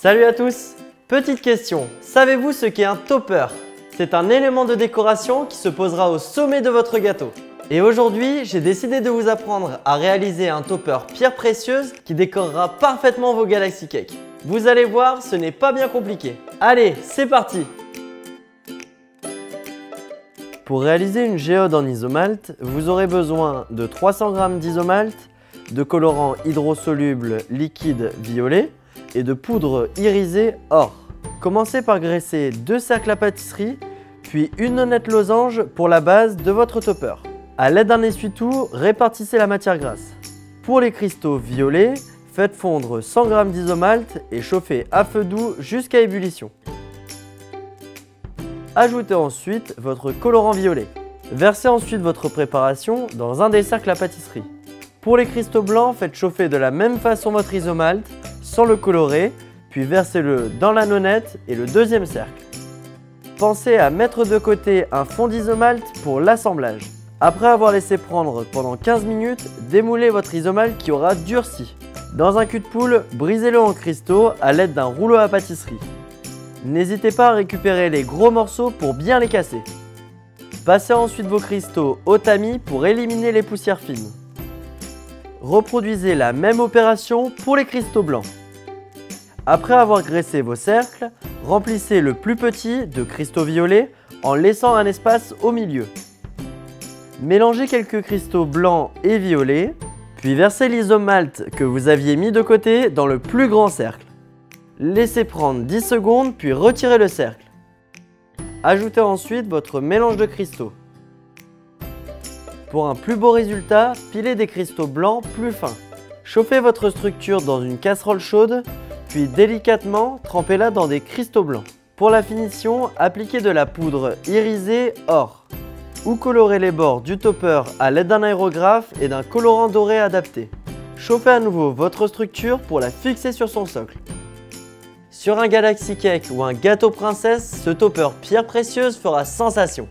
Salut à tous! Petite question, savez-vous ce qu'est un topper? C'est un élément de décoration qui se posera au sommet de votre gâteau. Et aujourd'hui, j'ai décidé de vous apprendre à réaliser un topper pierre précieuse qui décorera parfaitement vos Galaxy Cakes. Vous allez voir, ce n'est pas bien compliqué. Allez, c'est parti! Pour réaliser une géode en isomalt, vous aurez besoin de 300 g d'isomalt, de colorant hydrosoluble liquide violet et de poudre irisée or. Commencez par graisser 2 cercles à pâtisserie, puis une nonnette losange pour la base de votre topper. A l'aide d'un essuie-tout, répartissez la matière grasse. Pour les cristaux violets, faites fondre 100 g d'isomalt et chauffez à feu doux jusqu'à ébullition. Ajoutez ensuite votre colorant violet. Versez ensuite votre préparation dans un des cercles à pâtisserie. Pour les cristaux blancs, faites chauffer de la même façon votre isomalt sans le colorer, puis versez-le dans la nonnette et le deuxième cercle. Pensez à mettre de côté un fond d'isomalt pour l'assemblage. Après avoir laissé prendre pendant 15 minutes, démoulez votre isomalt qui aura durci. Dans un cul de poule, brisez-le en cristaux à l'aide d'un rouleau à pâtisserie. N'hésitez pas à récupérer les gros morceaux pour bien les casser. Passez ensuite vos cristaux au tamis pour éliminer les poussières fines. Reproduisez la même opération pour les cristaux blancs. Après avoir graissé vos cercles, remplissez le plus petit de cristaux violets en laissant un espace au milieu. Mélangez quelques cristaux blancs et violets, puis versez l'isomalt que vous aviez mis de côté dans le plus grand cercle. Laissez prendre 10 secondes puis retirez le cercle. Ajoutez ensuite votre mélange de cristaux. Pour un plus beau résultat, pilez des cristaux blancs plus fins. Chauffez votre structure dans une casserole chaude, puis délicatement trempez-la dans des cristaux blancs. Pour la finition, appliquez de la poudre irisée or ou colorez les bords du topper à l'aide d'un aérographe et d'un colorant doré adapté. Chauffez à nouveau votre structure pour la fixer sur son socle. Sur un Galaxy Cake ou un gâteau princesse, ce topper pierre précieuse fera sensation.